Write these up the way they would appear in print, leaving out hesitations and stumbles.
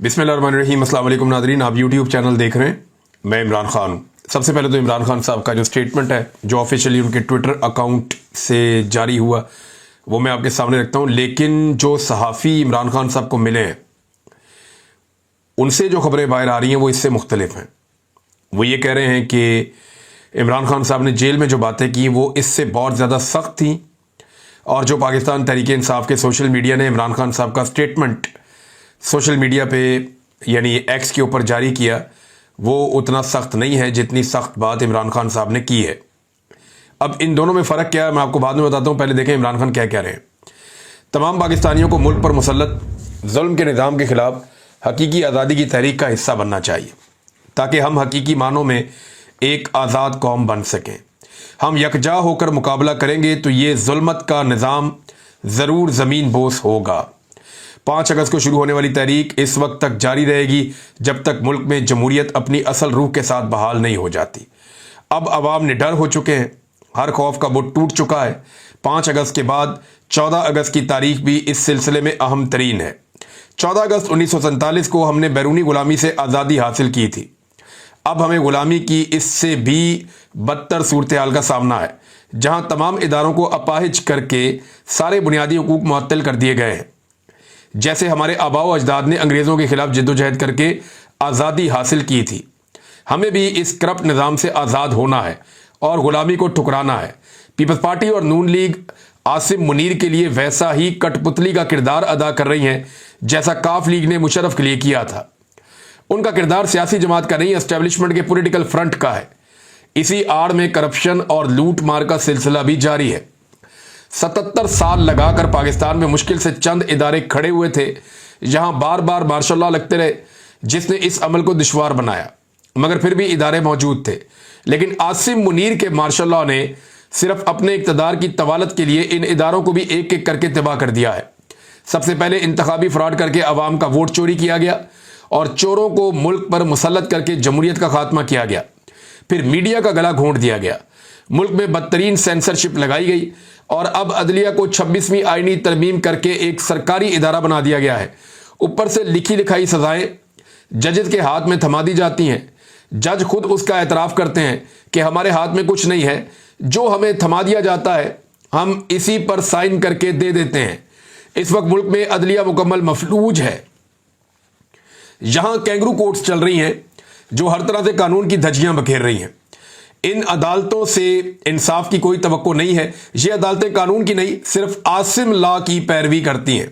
बिस्मिल्लाहिर्रहमानिर्रहीम। अस्सलाम वालेकुम नादरीन, आप यूट्यूब चैनल देख रहे हैं। मैं इमरान खान हूँ। सबसे पहले तो इमरान खान साहब का जो स्टेटमेंट है जो ऑफिशियली उनके ट्विटर अकाउंट से जारी हुआ वो मैं आपके सामने रखता हूँ। लेकिन जो सहाफ़ी इमरान खान साहब को मिले हैं उनसे जो खबरें बाहर आ रही हैं वो इससे मुख्तलिफ हैं। वो ये कह रहे हैं कि इमरान खान साहब ने जेल में जो बातें की वो इससे बहुत ज़्यादा सख्त थी, और जो पाकिस्तान तहरीक इंसाफ के सोशल मीडिया ने इमरान खान साहब का स्टेटमेंट सोशल मीडिया पे यानी एक्स के ऊपर जारी किया वो उतना सख्त नहीं है जितनी सख्त बात इमरान खान साहब ने की है। अब इन दोनों में फ़र्क क्या है मैं आपको बाद में बताता हूँ। पहले देखें इमरान खान क्या कह रहे हैं। तमाम पाकिस्तानियों को मुल्क पर मुसल्लत जुल्म के निज़ाम के ख़िलाफ़ हकीकी आज़ादी की तहरीक का हिस्सा बनना चाहिए ताकि हम हकीकी मानों में एक आज़ाद कौम बन सकें। हम यकजा होकर मुकाबला करेंगे तो ये जुल्मत का निज़ाम ज़रूर ज़मीन बोस होगा। 5 अगस्त को शुरू होने वाली तहरीक इस वक्त तक जारी रहेगी जब तक मुल्क में जमहूरियत अपनी असल रूह के साथ बहाल नहीं हो जाती। अब अवाम निडर हो चुके हैं, हर खौफ का बुत टूट चुका है। 5 अगस्त के बाद 14 अगस्त की तारीख भी इस सिलसिले में अहम तरीन है। 14 अगस्त 1947 को हमने बैरूनी गुलामी से आज़ादी हासिल की थी। अब हमें गुलामी की इससे भी बदतर सूरत हाल का सामना है जहां तमाम इदारों को अपाहिज करके सारे बुनियादी हुकूक मुअत्तल कर दिए गए हैं। जैसे हमारे आबाओ अजदाद ने अंग्रेज़ों के खिलाफ जद्दोजहद करके आज़ादी हासिल की थी, हमें भी इस करप्ट निज़ाम से आज़ाद होना है और ग़ुलामी को ठुकराना है। पीपल्स पार्टी और नून लीग आसिम मुनीर के लिए वैसा ही कठपुतली का किरदार अदा कर रही हैं जैसा काफ लीग ने मुशर्रफ के लिए किया था। उनका किरदार सियासी जमात का नहीं, एस्टेब्लिशमेंट के पॉलिटिकल फ्रंट का है। इसी आड़ में करप्शन और लूट मार का सिलसिला भी जारी है। 77 साल लगाकर पाकिस्तान में मुश्किल से चंद इदारे खड़े हुए थे जहां बार बार मार्शल लॉ लगते रहे जिसने इस अमल को दुश्वार बनाया, मगर फिर भी इदारे मौजूद थे। लेकिन आसिम मुनीर के मार्शल लॉ ने सिर्फ अपने इक़्तिदार की तवालत के लिए इन इदारों को भी एक एक करके तबाह कर दिया है। सबसे पहले इंतखाबी फ्रॉड करके अवाम का वोट चोरी किया गया और चोरों को मुल्क पर मुसल्लत करके जमहूरियत का खात्मा किया गया। फिर मीडिया का गला घोंट दिया गया, मुल्क में बदतरीन सेंसरशिप लगाई गई और अब अदलिया को 26वीं आईनी तरमीम करके एक सरकारी इदारा बना दिया गया है। ऊपर से लिखी लिखाई सजाएं जजेस के हाथ में थमा दी जाती हैं। जज खुद उसका एतराफ़ करते हैं कि हमारे हाथ में कुछ नहीं है, जो हमें थमा दिया जाता है हम इसी पर साइन करके दे देते हैं। इस वक्त मुल्क में अदलिया मुकम्मल मफलूज है। यहां कैंगरू कोर्ट्स चल रही हैं जो हर तरह से कानून की धज्जियां बखेर रही हैं। इन अदालतों से इंसाफ की कोई तवक्को नहीं है। ये अदालतें कानून की नहीं सिर्फ आसिम लॉ की पैरवी करती हैं।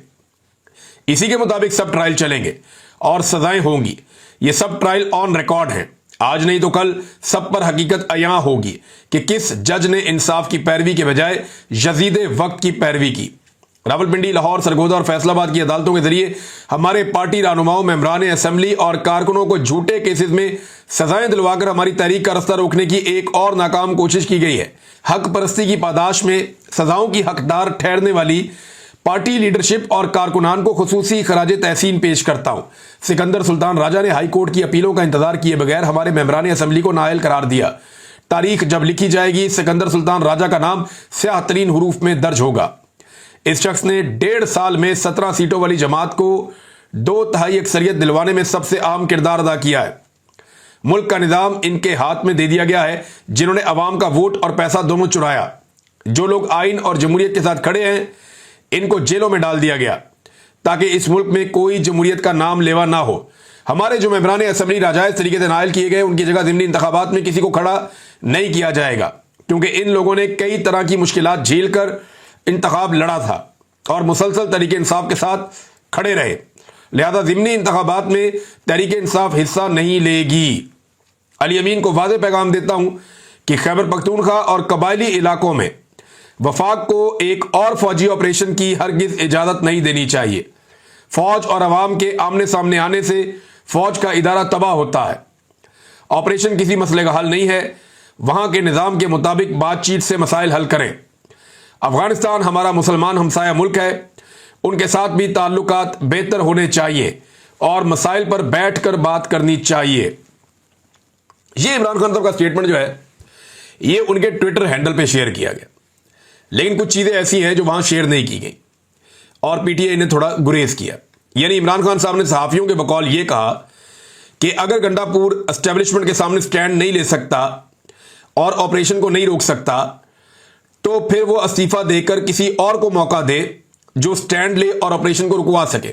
इसी के मुताबिक सब ट्रायल चलेंगे और सजाएं होंगी। ये सब ट्रायल ऑन रिकॉर्ड हैं। आज नहीं तो कल सब पर हकीकत अयां होगी कि किस जज ने इंसाफ की पैरवी के बजाय यजीद वक्त की पैरवी की। रावलपिंडी, लाहौर, सरगोदा और फैसलाबाद की अदालतों के जरिए हमारे पार्टी रहनुमाओं, मेंबरान असेंबली और कारकुनों को झूठे केसेस में सजाएं दिलवाकर हमारी तहरीक का रास्ता रोकने की एक और नाकाम कोशिश की गई है। हक परस्ती की पादाश में सजाओं की हकदार ठहरने वाली पार्टी लीडरशिप और कारकुनान को खुसूसी खराज तहसीन पेश करता हूं। सिकंदर सुल्तान राजा ने हाई कोर्ट की अपीलों का इंतजार किए बगैर हमारे मेंबरान असेंबली को नाअहल करार दिया। तारीख जब लिखी जाएगी सिकंदर सुल्तान राजा का नाम स्याह तरीन हरूफ में दर्ज होगा। इस शख्स ने 1.5 साल में 17 सीटों वाली जमात को 2/3 अक्सरियत दिलवाने में सबसे अहम किरदार अदा किया है। मुल्क का निजाम इनके हाथ में दे दिया गया है जिन्होंने अवाम का वोट और पैसा दोनों चुराया। जो लोग आइन और जमहूरियत के साथ खड़े हैं इनको जेलों में डाल दिया गया ताकि इस मुल्क में कोई जमहूरियत का नाम लेवा ना हो। हमारे जो मेंबरान असेंबली नाजायज तरीके से नाअहल किए गए उनकी जगह ज़िमनी इंतखाबात में किसी को खड़ा नहीं किया जाएगा, क्योंकि इन लोगों ने कई तरह की मुश्किलात झेल कर इंतखाब लड़ा था और मुसलसल तहरीक इंसाफ के साथ खड़े रहे। लिहाजा ज़िमनी इंतखाबात में तहरीक इंसाफ हिस्सा नहीं लेगी। अली अमीन को वाज़ेह पैगाम देता हूं कि खैबर पख्तूनख्वा और कबायली इलाकों में वफाक को एक और फौजी ऑपरेशन की हरगिज इजाज़त नहीं देनी चाहिए। फौज और अवाम के आमने सामने आने से फौज का इदारा तबाह होता है। ऑपरेशन किसी मसले का हल नहीं है। वहां के निज़ाम के मुताबिक बातचीत से मसाइल हल करें। अफगानिस्तान हमारा मुसलमान हमसाया मुल्क है, उनके साथ भी ताल्लुकात बेहतर होने चाहिए और मसाइल पर बैठकर बात करनी चाहिए। ये इमरान खान साहब का स्टेटमेंट जो है ये उनके ट्विटर हैंडल पे शेयर किया गया, लेकिन कुछ चीज़ें ऐसी हैं जो वहां शेयर नहीं की गई और पीटीआई ने थोड़ा गुरेज किया। यानी इमरान खान साहब ने सहाफियों के बकौल ये कहा कि अगर गंडापुर एस्टेब्लिशमेंट के सामने स्टैंड नहीं ले सकता और ऑपरेशन को नहीं रोक सकता तो फिर वो इस्तीफा देकर किसी और को मौका दे जो स्टैंड ले और ऑपरेशन को रुकवा सके।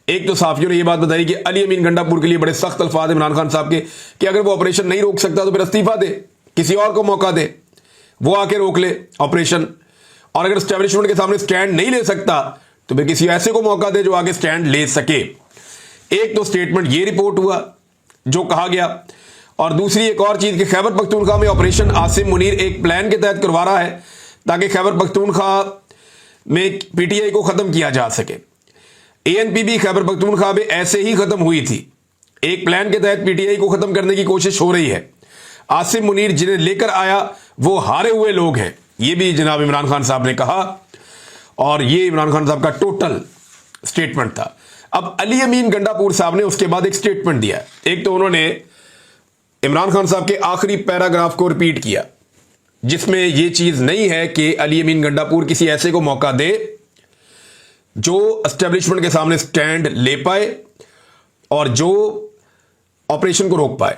एक तो सहाफियों ने यह बात बताई कि अली अमीन गंडापुर के लिए बड़े सख्त अल्फाज इमरान खान साहब के कि अगर वो ऑपरेशन नहीं रोक सकता तो फिर इस्तीफा दे, किसी और को मौका दे, वो आके रोक ले ऑपरेशन। और अगर एस्टेब्लिशमेंट के सामने स्टैंड नहीं ले सकता तो फिर किसी ऐसे को मौका दे जो आगे स्टैंड ले सके। एक तो स्टेटमेंट ये रिपोर्ट हुआ जो कहा गया, और दूसरी एक और चीज कि खैबर पख्तूनख्वा में ऑपरेशन आसिम मुनीर एक प्लान के तहत करवा रहा है ताकि खैबर पख्तूनख्वा में पीटीआई को खत्म किया जा सके। एएनपी भी खैबर पख्तूनख्वा में ऐसे ही खत्म हुई थी, एक प्लान के तहत पीटीआई को खत्म करने की कोशिश हो रही है। आसिम मुनीर जिन्हें लेकर आया वो हारे हुए लोग हैं, ये भी जनाब इमरान खान साहब ने कहा, और ये इमरान खान साहब का टोटल स्टेटमेंट था। अब अली अमीन गंडापुर साहब ने उसके बाद एक स्टेटमेंट दिया। एक तो उन्होंने इमरान खान साहब के आखिरी पैराग्राफ को रिपीट किया जिसमें यह चीज नहीं है कि अली अमीन गंडापुर किसी ऐसे को मौका दे जो एस्टेब्लिशमेंट के सामने स्टैंड ले पाए और जो ऑपरेशन को रोक पाए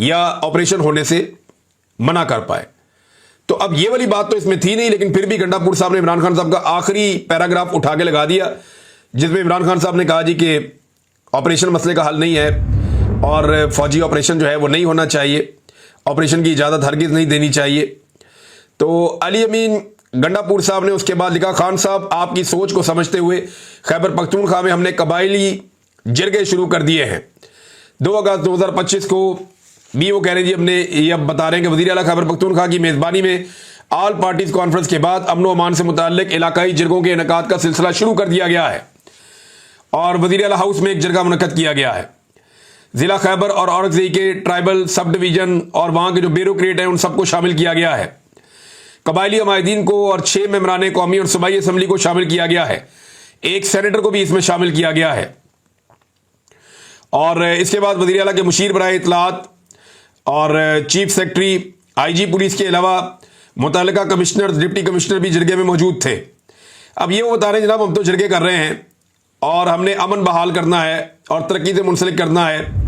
या ऑपरेशन होने से मना कर पाए। तो अब ये वाली बात तो इसमें थी नहीं, लेकिन फिर भी गंडापुर साहब ने इमरान खान साहब का आखिरी पैराग्राफ उठा के लगा दिया जिसमें इमरान खान साहब ने कहा जी कि ऑपरेशन मसले का हल नहीं है और फौजी ऑपरेशन जो है वो नहीं होना चाहिए, ऑपरेशन की इजाज़त हरगिज़ नहीं देनी चाहिए। तो अली अमीन गंडापुर साहब ने उसके बाद लिखा, खान साहब आपकी सोच को समझते हुए खैबर पख्तूनख्वा में हमने कबायली जिरगे शुरू कर दिए हैं। 2 अगस्त 2025 को भी वो कह रहे हैं जी हमने ये अब बता रहे हैं कि वज़ीर आला खैबर पख्तूनख्वा की मेज़बानी में ऑल पार्टीज़ कॉन्फ्रेंस के बाद अमन व अमान से मुताल्लिक इलाकाई जिरगों के इनेकाद का सिलसिला शुरू कर दिया गया है और वज़ीर आला हाउस में एक जिरगा मुनक्कद किया गया है। जिला खैबर और औरंगजेब के ट्राइबल सब डिवीजन और वहां के जो ब्यूरोक्रेट हैं उन सबको शामिल किया गया है। कबायली अमायदीन को और 6 मेंबरान कौमी और सूबाई असम्बली को शामिल किया गया है, एक सेनेटर को भी इसमें शामिल किया गया है। और इसके बाद वज़ीर आला के मुशीर बराए इत्तलात और चीफ सेक्रेटरी आईजी पुलिस के अलावा मुतल्लिका कमिश्नर डिप्टी कमिश्नर भी जिरगे में मौजूद थे। अब ये वो बता रहे हैं जनाब हम तो जिरगे कर रहे हैं और हमने अमन बहाल करना है और तरक्की से मुंसलिक करना है।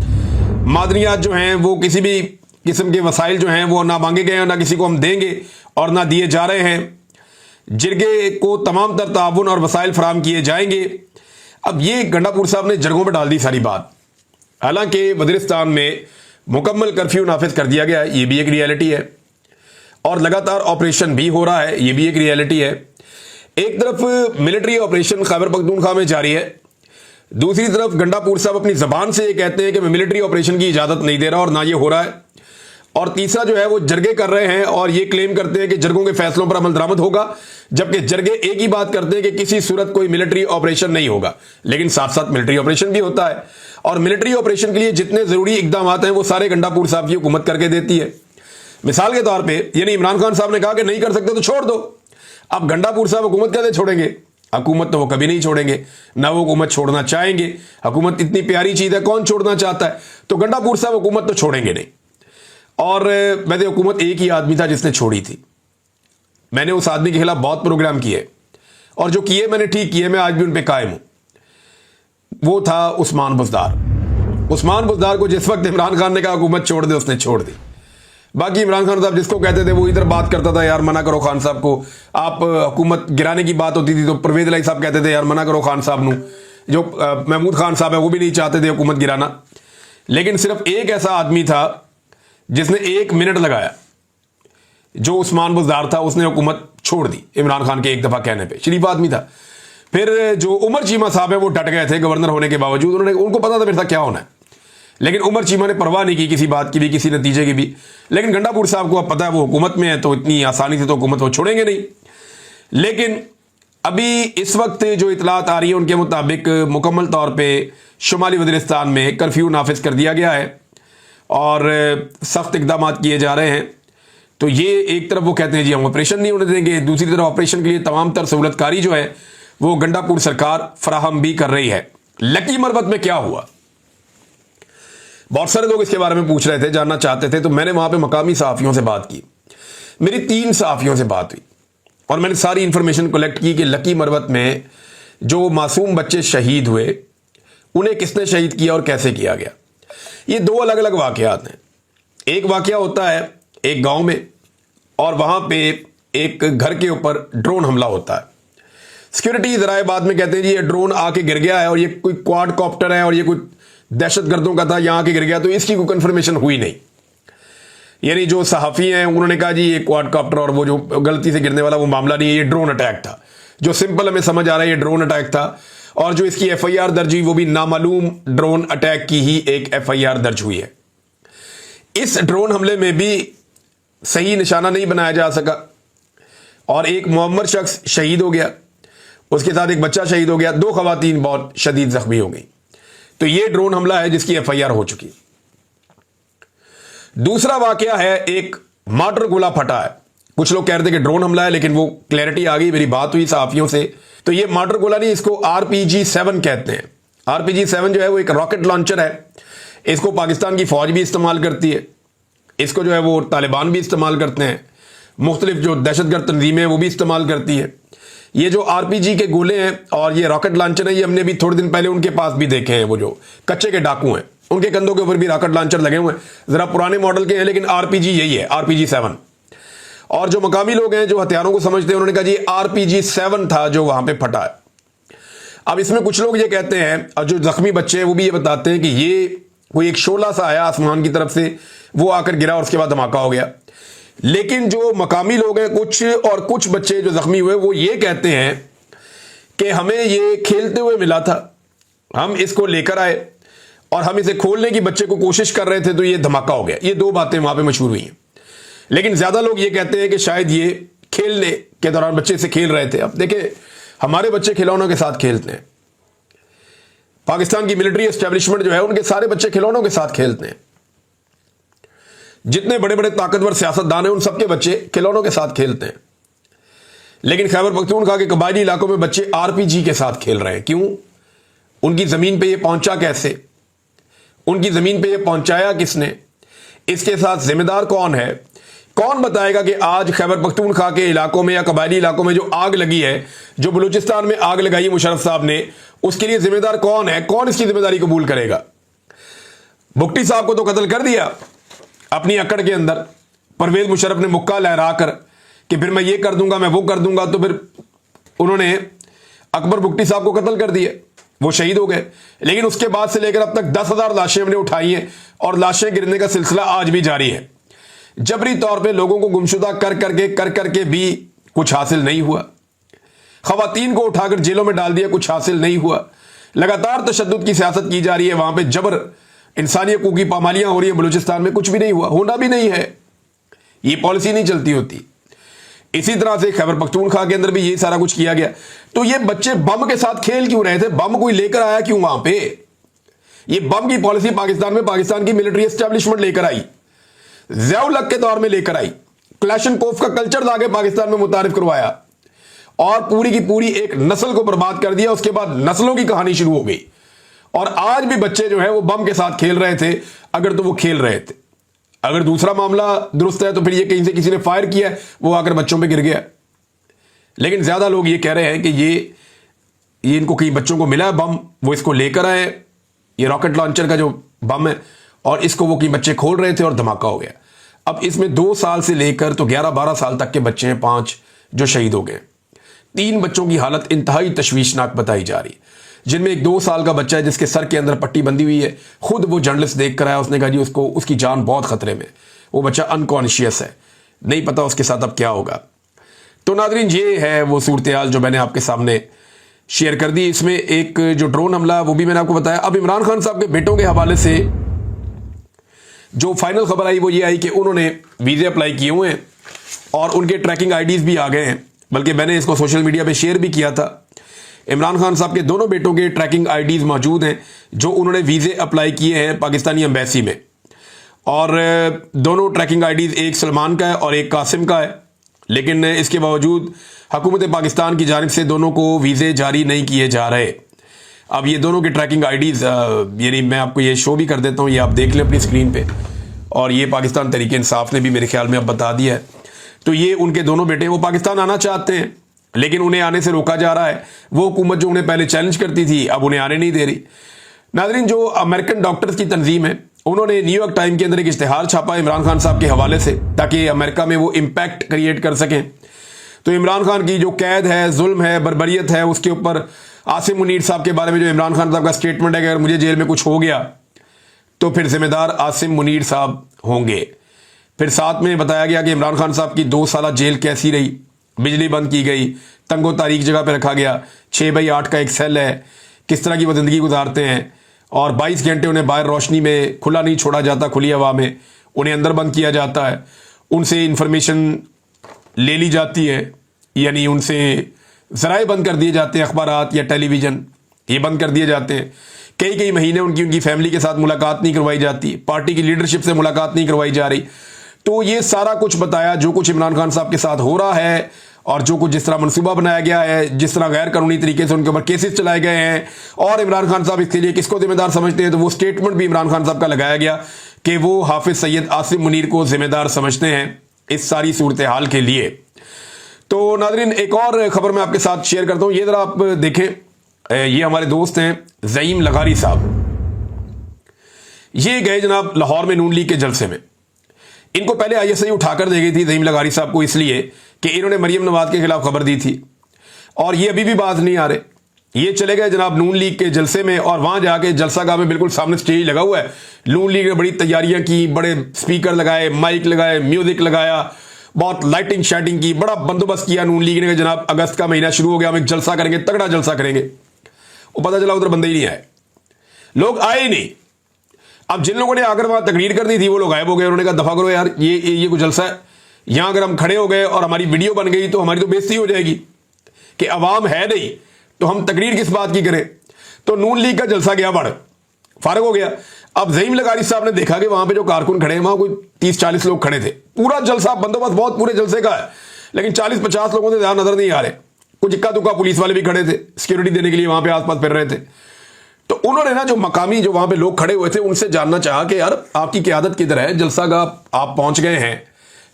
मादनियात जो हैं वो किसी भी किस्म के वसाइल जो हैं वो ना मांगे गए हैं, ना किसी को हम देंगे और ना दिए जा रहे हैं। जिरगे को तमाम तर ताउन और वसाइल फराम किए जाएंगे। अब ये गंडापुर साहब ने जरगों में डाल दी सारी बात। हालांकि वज़ीरिस्तान में मुकम्मल कर्फ्यू नाफिज कर दिया गया है, ये भी एक रियलिटी है, और लगातार ऑपरेशन भी हो रहा है, ये भी एक रियलिटी है। एक तरफ मिलिट्री ऑपरेशन खैबर पख्तूनख्वा में जारी है, दूसरी तरफ गंडापुर साहब अपनी जबान से ये कहते हैं कि मैं मिलिट्री ऑपरेशन की इजाजत नहीं दे रहा और ना ये हो रहा है, और तीसरा जो है वो जरगे कर रहे हैं और ये क्लेम करते हैं कि जरगों के फैसलों पर अमल दरामद होगा, जबकि जरगे एक ही बात करते हैं कि किसी सूरत कोई मिलिट्री ऑपरेशन नहीं होगा। लेकिन साथ साथ मिलिट्री ऑपरेशन भी होता है और मिलिट्री ऑपरेशन के लिए जितने जरूरी इकदाम हैं वो सारे गंडापुर साहब की हुकूमत करके देती है। मिसाल के तौर पर यानी इमरान खान साहब ने कहा कि नहीं कर सकते तो छोड़ दो। अब गंडापुर साहब हुकूमत कैसे छोड़ेंगे? हुकूमत तो वो कभी नहीं छोड़ेंगे, ना वो हुकूमत छोड़ना चाहेंगे। हुकूमत इतनी प्यारी चीज है, कौन छोड़ना चाहता है? तो गंडापुर साहब हुकूमत तो छोड़ेंगे नहीं। और वैसे हुकूमत एक ही आदमी था जिसने छोड़ी थी। मैंने उस आदमी के खिलाफ बहुत प्रोग्राम किए और जो किए मैंने ठीक किए, मैं आज भी उन पर कायम हूं। वो था उस्मान बुज़दार। उस्मान बुज़दार को जिस वक्त इमरान खान ने कहा हुकूमत छोड़ दे, उसने छोड़ दी। बाकी इमरान खान साहब जिसको कहते थे वो इधर बात करता था, यार मना करो खान साहब को। आप हुकूमत गिराने की बात होती थी तो परवेज इलाही साहब कहते थे यार मना करो खान साहब नू। जो महमूद खान साहब है वो भी नहीं चाहते थे हुकूमत गिराना। लेकिन सिर्फ एक ऐसा आदमी था जिसने 1 मिनट लगाया, जो उस्मान बुज़दार था, उसने हुकूमत छोड़ दी इमरान खान के एक दफा कहने पर। शरीफ आदमी था। फिर जो उमर चीमा साहब है वो डट गए थे गवर्नर होने के बावजूद। उनको पता था मेरे साथ क्या होना है, लेकिन उमर चीमा ने परवाह नहीं की किसी बात की भी, किसी नतीजे की भी। लेकिन गंडापुर साहब को अब पता है वो हुकूमत में है तो इतनी आसानी से तो हुकूमत वो छोड़ेंगे नहीं। लेकिन अभी इस वक्त जो इतलात आ रही है उनके मुताबिक मुकम्मल तौर पे शुमाली वज़ीरिस्तान में कर्फ्यू नाफिज कर दिया गया है और सख्त इकदाम किए जा रहे हैं। तो ये एक तरफ वो कहते हैं जी हम ऑपरेशन नहीं होने देंगे, दूसरी तरफ ऑपरेशन के लिए तमाम तर सहूलतकारी जो है वो गंडापुर सरकार फराहम भी कर रही है। लकी मरबत में क्या हुआ, बहुत सारे लोग इसके बारे में पूछ रहे थे, जानना चाहते थे। तो मैंने वहां पे मकामी सहाफियों से बात की। मेरी 3 सहाफियों से बात हुई और मैंने सारी इंफॉर्मेशन कलेक्ट की कि लकी मरबत में जो मासूम बच्चे शहीद हुए उन्हें किसने शहीद किया और कैसे किया गया। ये दो अलग अलग वाकयात हैं। एक वाकया होता है एक गांव में और वहां पे एक घर के ऊपर ड्रोन हमला होता है। सिक्योरिटी जराए बाद में कहते हैं जी ये ड्रोन आके गिर गया है और ये कोई क्वाड कॉप्टर है और ये कोई दहशतगर्दों का था, यहां आके गिर गया, तो इसकी कोई कंफर्मेशन हुई नहीं। यानी जो सहाफ़ी हैं उन्होंने कहा जी ये क्वाड कॉप्टर और वो जो गलती से गिरने वाला वो मामला नहीं है, ये ड्रोन अटैक था। जो सिंपल हमें समझ आ रहा है ये ड्रोन अटैक था। और जो इसकी एफआईआर दर्ज हुई वो भी नामालूम ड्रोन अटैक की ही एक एफआईआर दर्ज हुई है। इस ड्रोन हमले में भी सही निशाना नहीं बनाया जा सका और एक मुअम्मर शख्स शहीद हो गया, उसके साथ एक बच्चा शहीद हो गया, 2 खवातीन बहुत शदीद जख्मी हो गई। तो ये ड्रोन हमला है जिसकी एफआईआर हो चुकी। दूसरा वाकया है एक मार्टर गोला फटा है। कुछ लोग कह रहे थे कि ड्रोन हमला है, लेकिन वो क्लैरिटी आ गई, मेरी बात हुई सहाफियों से, तो ये मार्टर गोला नहीं, इसको RPG-7 कहते हैं। RPG-7 जो है वो एक रॉकेट लॉन्चर है। इसको पाकिस्तान की फौज भी इस्तेमाल करती है, इसको जो है वो तालिबान भी इस्तेमाल करते हैं, मुख्तलिफ जो दहशतगर्द तंजीमें हैं वो भी इस्तेमाल करती है। ये जो RPG के गोले हैं और ये रॉकेट लॉन्चर है, ये हमने भी थोड़े दिन पहले उनके पास भी देखे हैं। वो जो कच्चे के डाकू हैं उनके कंधों के ऊपर भी रॉकेट लॉन्चर लगे हुए हैं, जरा पुराने मॉडल के हैं, लेकिन RPG यही है, RPG-7। और जो मकामी लोग हैं जो हथियारों को समझते हैं उन्होंने कहा जी RPG-7 था जो वहां पे फटा है। अब इसमें कुछ लोग ये कहते हैं और जो जख्मी बच्चे हैं वो भी ये बताते हैं कि ये कोई एक शोला सा आया आसमान की तरफ से, वो आकर गिरा और उसके बाद धमाका हो गया। लेकिन जो मकामी लोग हैं कुछ बच्चे जो जख्मी हुए वो ये कहते हैं कि हमें ये खेलते हुए मिला था, हम इसको लेकर आए और हम इसे खोलने की बच्चे को कोशिश कर रहे थे तो ये धमाका हो गया। ये 2 बातें वहां पे मशहूर हुई हैं। लेकिन ज्यादा लोग ये कहते हैं कि शायद ये खेलने के दौरान बच्चे से खेल रहे थे। अब देखें, हमारे बच्चे खिलौनों के साथ खेलते हैं, पाकिस्तान की मिलिट्री एस्टेब्लिशमेंट जो है उनके सारे बच्चे खिलौनों के साथ खेलते हैं। जितने बड़े बड़े ताकतवर सियासतदान हैं उन सबके बच्चे खिलौनों के साथ खेलते हैं। लेकिन खैबर पख्तूनख्वा के कबायली इलाकों में बच्चे RPG के साथ खेल रहे हैं। क्यों? उनकी जमीन पे ये पहुंचा कैसे? उनकी जमीन पे ये पहुंचाया किसने? इसके साथ जिम्मेदार कौन है? कौन बताएगा कि आज खैबर पख्तूनख्वा के इलाकों में या कबायली इलाकों में जो आग लगी है, जो बलूचिस्तान में आग लगाई है मुशर्रफ साहब ने, उसके लिए जिम्मेदार कौन है? कौन इसकी जिम्मेदारी कबूल करेगा? भुट्टी साहब को तो कत्ल कर दिया अपनी अकड़ के अंदर। परवेज मुशर्रफ ने मुक्का लहरा कर कि फिर मैं ये कर दूंगा, मैं वो कर दूंगा, तो फिर उन्होंने अकबर भुट्टी साहब को कत्ल कर दिया, वो शहीद हो गए। लेकिन उसके बाद से लेकर अब तक 10,000 लाशें हमने उठाई हैं और लाशें गिरने का सिलसिला आज भी जारी है। जबरी तौर पे लोगों को गुमशुदा कर करके भी कुछ हासिल नहीं हुआ। खवातीन को उठाकर जेलों में डाल दिया, कुछ हासिल नहीं हुआ। लगातार तशद्दुद की सियासत की जा रही है, वहां पे जबर इंसानी हकूक की पामालियां हो रही है। बलूचिस्तान में कुछ भी नहीं हुआ, होना भी नहीं है, ये पॉलिसी नहीं चलती होती। इसी तरह से खैबर पख्तूनख्वा के अंदर भी ये सारा कुछ किया गया। तो ये बच्चे बम के साथ खेल क्यों रहे थे? बम कोई लेकर आया क्यों वहां पे? ये बम की पॉलिसी पाकिस्तान में पाकिस्तान की मिलिट्री एस्टेब्लिशमेंट लेकर आई, ज़िया-उल-हक के दौर में लेकर आई, क्लैशनकोफ का कल्चर लाके पाकिस्तान में मुतारिफ करवाया और पूरी की पूरी एक नस्ल को बर्बाद कर दिया। उसके बाद नस्लों की कहानी शुरू हो गई और आज भी बच्चे जो है वो बम के साथ खेल रहे थे, अगर तो वो खेल रहे थे। अगर दूसरा मामला दुरुस्त है तो फिर ये कहीं से किसी ने फायर किया, वो आकर बच्चों पे गिर गया। लेकिन ज्यादा लोग ये कह रहे हैं कि ये इनको कहीं बच्चों को मिला है बम, वो इसको लेकर आए, ये रॉकेट लॉन्चर का जो बम है, और इसको वो कहीं बच्चे खोल रहे थे और धमाका हो गया। अब इसमें 2 साल से लेकर तो 11-12 साल तक के बच्चे हैं, 5 जो शहीद हो गए। 3 बच्चों की हालत इंतहाई तशवीशनाक बताई जा रही, जिनमें एक 2 साल का बच्चा है जिसके सर के अंदर पट्टी बंधी हुई है। खुद वो जर्नलिस्ट देख कर आया, उसने कहा जी उसको उसकी जान बहुत खतरे में, वो बच्चा अनकॉन्शियस है, नहीं पता उसके साथ अब क्या होगा। तो नादरीन, ये है वो सूरत हाल जो मैंने आपके सामने शेयर कर दी। इसमें एक जो ड्रोन हमला वो भी मैंने आपको बताया। अब इमरान खान साहब के बेटों के हवाले से जो फाइनल खबर आई वो ये आई कि उन्होंने वीज़े अप्लाई किए हुए हैं और उनके ट्रैकिंग आईडीज भी आ गए हैं, बल्कि मैंने इसको सोशल मीडिया पे शेयर भी किया था। इमरान खान साहब के दोनों बेटों के ट्रैकिंग आईडीज मौजूद हैं जो उन्होंने वीज़े अप्लाई किए हैं पाकिस्तानी एम्बेसी में, और दोनों ट्रैकिंग आईडीज, एक सलमान का है और एक कासिम का है। लेकिन इसके बावजूद हुकूमत पाकिस्तान की जानिब से दोनों को वीज़े जारी नहीं किए जा रहे। अब ये दोनों के ट्रैकिंग आईडीज यानी मैं आपको ये शो भी कर देता हूँ, ये आप देख लें अपनी स्क्रीन पे, और ये पाकिस्तान तहरीक इंसाफ ने भी मेरे ख्याल में अब बता दिया है। तो ये उनके दोनों बेटे, वो पाकिस्तान आना चाहते हैं लेकिन उन्हें आने से रोका जा रहा है। वो हुकूमत जो उन्हें पहले चैलेंज करती थी अब उन्हें आने नहीं दे रही। नाज़रीन, जो अमेरिकन डॉक्टर्स की तंजीम है उन्होंने न्यूयॉर्क टाइम के अंदर एक इश्तिहार छापा इमरान खान साहब के हवाले से, ताकि अमेरिका में वो इम्पैक्ट क्रिएट कर सकें। तो इमरान खान की जो कैद है, जुल्म है, बर्बरियत है, उसके ऊपर आसिम मुनीर साहब के बारे में जो इमरान खान साहब का स्टेटमेंट है कि अगर मुझे जेल में कुछ हो गया तो फिर जिम्मेदार आसिम मुनीर साहब होंगे। फिर साथ में बताया गया कि इमरान खान साहब की 2 साल जेल कैसी रही, बिजली बंद की गई, तंगो तारीख जगह पर रखा गया, 6x8 का एक सेल है, किस तरह की वो ज़िंदगी गुजारते हैं, और 22 घंटे उन्हें बाहर रोशनी में खुला नहीं छोड़ा जाता, खुली हवा में उन्हें अंदर बंद किया जाता है, उनसे इंफॉर्मेशन ले ली जाती है, यानी उनसे ज़राए बंद कर दिए जाते हैं, अखबारात या टेलीविज़न ये बंद कर दिए जाते हैं। कई महीने उनकी फैमिली के साथ मुलाकात नहीं करवाई जाती, पार्टी की लीडरशिप से मुलाकात नहीं करवाई जा रही। तो ये सारा कुछ बताया जो कुछ इमरान खान साहब के साथ हो रहा है, और जो कुछ जिस तरह मनसूबा बनाया गया है, जिस तरह गैर कानूनी तरीके से उनके ऊपर केसेस चलाए गए हैं, और इमरान खान साहब इसके लिए किसको जिम्मेदार समझते हैं, तो वो स्टेटमेंट भी इमरान खान साहब का लगाया गया कि वो हाफिज सैयद आसिम मुनीर को जिम्मेदार समझते हैं इस सारी सूरत हाल के लिए। तो नाज़रीन, एक और खबर मैं आपके साथ शेयर करता हूं, ये जरा आप देखें। ये हमारे दोस्त हैं ज़ईम लगारी साहब, ये गए जनाब लाहौर में नून लीग के जलसे में। इनको पहले ISI उठाकर दे गई थी ज़ईम लगारी साहब को, इसलिए कि इन्होंने मरियम नवाज के खिलाफ खबर दी थी, और ये अभी भी बात नहीं आ रहे। ये चले गए जनाब नून लीग के जलसे में, और वहां जाके जलसा गाह में बिल्कुल सामने स्टेज लगा हुआ है, नून लीग ने बड़ी तैयारियां की, बड़े स्पीकर लगाए, माइक लगाए, म्यूजिक लगाया, बहुत लाइटिंग शाइटिंग की, बड़ा बंदोबस्त किया नून लीग ने। जनाब अगस्त का महीना शुरू हो गया, हम एक जलसा करेंगे, तगड़ा जलसा करेंगे। वो पता चला उधर बंदे ही नहीं आए, लोग आए ही नहीं। अब जिन लोगों ने आकर वहां तकरीर कर दी थी वो लोग गायब हो गए। उन्होंने कहा दफा करो यार, ये कुछ जलसा है, यहां अगर हम खड़े हो गए और हमारी वीडियो बन गई तो हमारी तो बेइज्जती हो जाएगी कि अवाम है नहीं तो हम तकरीर किस बात की करें। तो नून लीग का जलसा गया बढ़, फारग हो गया। अब ज़ईम लगारी साहब ने देखा कि वहां पे जो कारकुन खड़े हैं, वहां कोई 30-40 लोग खड़े थे, पूरा जलसा बंदोबस्त बहुत पूरे जलसे का है, लेकिन 40-50 लोगों से ज्यादा नजर नहीं आ रहे। कुछ इक्का दुक्का पुलिस वाले भी खड़े थे, सिक्योरिटी देने के लिए वहां पे आसपास फिर रहे थे। तो उन्होंने ना जो मकामी जो वहां पे लोग खड़े हुए थे उनसे जानना चाहा कि यार आपकी क़यादत किधर है, जलसा गाह आप पहुंच गए हैं,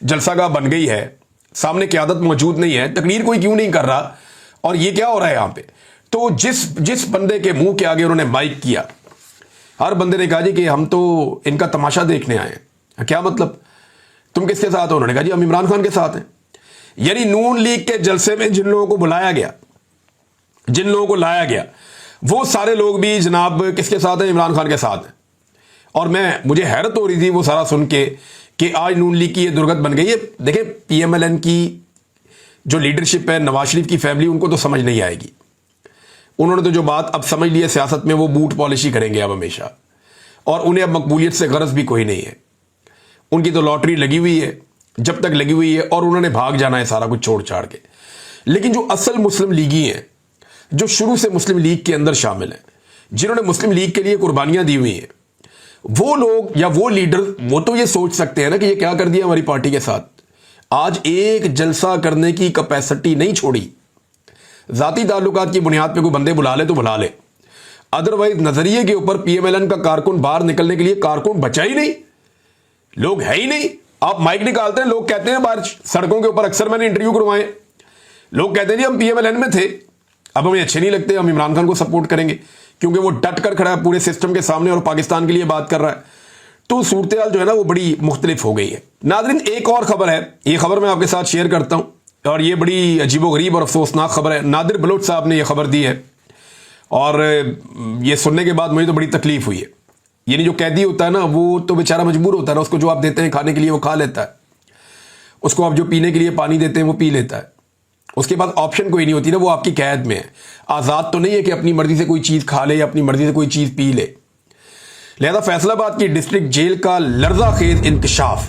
जलसा गाह बन गई है, सामने क़यादत मौजूद नहीं है, तकरीर कोई क्यों नहीं कर रहा, और ये क्या हो रहा है यहां पे। तो जिस बंदे के मुंह के आगे उन्होंने माइक किया, हर बंदे ने कहा जी कि हम तो इनका तमाशा देखने आए हैं। क्या मतलब, तुम किसके साथ हो? उन्होंने कहा जी हम इमरान खान के साथ हैं। यानी नून लीग के जलसे में जिन लोगों को बुलाया गया, जिन लोगों को लाया गया, वो सारे लोग भी जनाब किसके साथ हैं? इमरान खान के साथ हैं। और मुझे हैरत हो रही थी वो सारा सुन के कि आज नून लीग की ये दुर्गत बन गई है। देखें, PMLN की जो लीडरशिप है, नवाज शरीफ की फैमिली, उनको तो समझ नहीं आएगी। उन्होंने तो जो बात अब समझ ली है सियासत में, वो बूट पॉलिशी करेंगे अब हमेशा, और उन्हें अब मकबूलियत से गरज भी कोई नहीं है। उनकी तो लॉटरी लगी हुई है, जब तक लगी हुई है, और उन्होंने भाग जाना है सारा कुछ छोड़ छाड़ के। लेकिन जो असल मुस्लिम लीगी हैं, जो शुरू से मुस्लिम लीग के अंदर शामिल हैं, जिन्होंने मुस्लिम लीग के लिए कुर्बानियां दी हुई हैं, वो लोग या वो लीडर, वो तो ये सोच सकते हैं ना कि ये क्या कर दिया हमारी पार्टी के साथ। आज एक जलसा करने की कैपेसिटी नहीं छोड़ी। जाती ताल्लुकात की बुनियाद पे कोई बंदे बुला ले तो बुला ले, अदरवाइज नजरिए के ऊपर PMLN का कारकुन बाहर निकलने के लिए कारकुन बचा ही नहीं, लोग है ही नहीं। आप माइक निकालते हैं, लोग कहते हैं बाहर सड़कों के ऊपर, अक्सर मैंने इंटरव्यू करवाए, लोग कहते हैं जी हम PMLN में थे, अब हमें अच्छे नहीं लगते, हम इमरान खान को सपोर्ट करेंगे, क्योंकि वो डट कर खड़ा है पूरे सिस्टम के सामने और पाकिस्तान के लिए बात कर रहा है। तो सूरत हाल जो है ना वो बड़ी मुख्तलिफ हो गई है। नाज़रीन, एक और खबर है, ये खबर मैं आपके साथ शेयर करता हूं, और ये बड़ी अजीबोगरीब और अफसोसनाक खबर है। नादिर बलोच साहब ने यह खबर दी है, और ये सुनने के बाद मुझे तो बड़ी तकलीफ हुई है। यानी जो कैदी होता है ना, वो तो बेचारा मजबूर होता है ना, उसको जो आप देते हैं खाने के लिए वो खा लेता है, उसको आप जो पीने के लिए पानी देते हैं वो पी लेता है, उसके बाद ऑप्शन कोई नहीं होती ना, वो आपकी कैद में है। आज़ाद तो नहीं है कि अपनी मर्जी से कोई चीज़ खा ले या अपनी मर्जी से कोई चीज़ पी ले। लिहाजा फैसलाबाद की डिस्ट्रिक्ट जेल का लर्जा खेज इंकशाफ,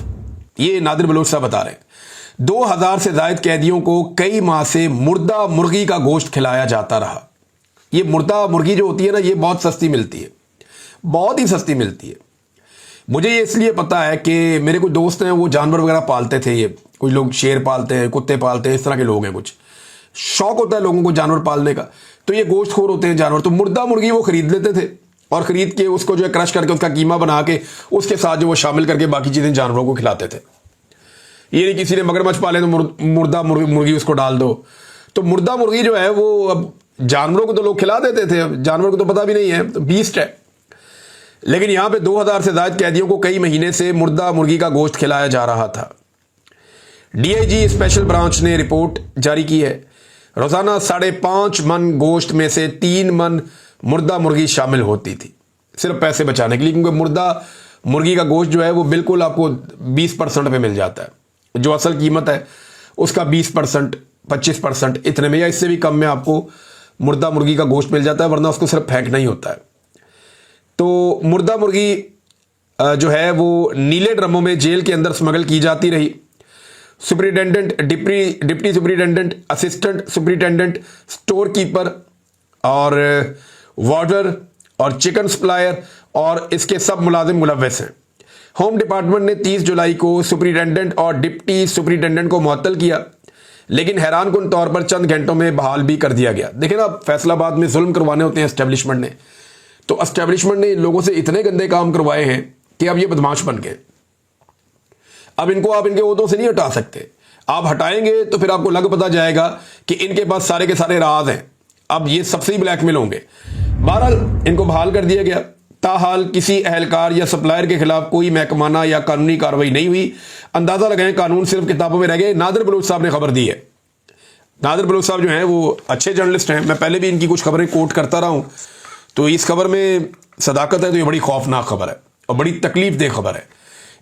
ये नादिर बलोच साहब बता रहे हैं, 2000 से जायद कैदियों को कई माह से मुर्दा मुर्गी का गोश्त खिलाया जाता रहा। ये मुर्दा मुर्गी जो होती है ना, ये बहुत सस्ती मिलती है, बहुत ही सस्ती मिलती है। मुझे ये इसलिए पता है कि मेरे कुछ दोस्त हैं, वो जानवर वगैरह पालते थे, ये कुछ लोग शेर पालते हैं, कुत्ते पालते हैं, इस तरह के लोग हैं, कुछ शौक होता है लोगों को जानवर पालने का। तो ये गोश्तखोर होते हैं जानवर, तो मुर्दा मुर्गी वो खरीद लेते थे, और खरीद के उसको जो है क्रश करके उसका कीमा बना के उसके साथ जो वो शामिल करके बाकी चीज़ें जानवरों को खिलाते थे। ये नहीं किसी ने मगरमच्छ पाले तो मुर्दा मुर्गी उसको डाल दो, तो मुर्दा मुर्गी जो है वो अब जानवरों को तो लोग खिला देते थे, अब जानवर को तो पता भी नहीं है, तो बीस्ट है। लेकिन यहां पे 2000 से ज्यादा कैदियों को कई महीने से मुर्दा मुर्गी का गोश्त खिलाया जा रहा था। डीआईजी स्पेशल ब्रांच ने रिपोर्ट जारी की है। रोजाना 5.5 मन गोश्त में से 3 मन मुर्दा मुर्गी शामिल होती थी, सिर्फ पैसे बचाने के लिए, क्योंकि मुर्दा मुर्गी का गोश्त जो है वो बिल्कुल आपको 20% पे मिल जाता है। जो असल कीमत है उसका 20%, 25% इतने में या इससे भी कम में आपको मुर्दा मुर्गी का गोश्त मिल जाता है, वरना उसको सिर्फ फेंकना ही होता है। तो मुर्दा मुर्गी जो है वो नीले ड्रमों में जेल के अंदर स्मगल की जाती रही। Superintendent, deputy superintendent, assistant superintendent, store keeper और वार्डर और चिकन सप्लायर और इसके सब मुलाजिम मुलव्वस हैं। होम डिपार्टमेंट ने 30 जुलाई को सुपरिटेंडेंट और डिप्टी सुपरिटेंडेंट को मुअत्तल किया, लेकिन हैरानकुन तौर पर चंद घंटों में बहाल भी कर दिया गया। देखिए ना, फैसलाबाद में जुल्म करवाने होते हैं एस्टेब्लिशमेंट ने, तो एस्टेब्लिशमेंट ने लोगों से इतने गंदे काम करवाए हैं कि अब ये बदमाश बन गए। अब इनको आप इनके ओहदों से नहीं हटा सकते। आप हटाएंगे तो फिर आपको लग पता जाएगा कि इनके पास सारे के सारे राज हैं, अब ये सबसे ही ब्लैकमेल होंगे। बहरहाल इनको बहाल कर दिया गया। ताहाल किसी अहलकार या सप्लायर के खिलाफ कोई महकमाना या कानूनी कार्रवाई नहीं हुई। अंदाजा लगाएं, कानून सिर्फ किताबों में रह गए। नादिर बलूच साहब ने खबर दी है। नादिर बलूच साहब जो हैं वो अच्छे जर्नलिस्ट हैं, मैं पहले भी इनकी कुछ खबरें कोट करता रहा हूं, तो इस खबर में सदाकत है, तो ये बड़ी खौफनाक खबर है और बड़ी तकलीफ दे खबर है।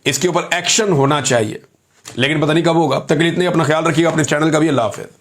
इसके ऊपर एक्शन होना चाहिए, लेकिन पता नहीं कब होगा। अब तक के लिए इतने, अपना ख्याल रखिएगा, अपने चैनल का भी। अल्लाह हाफिज़।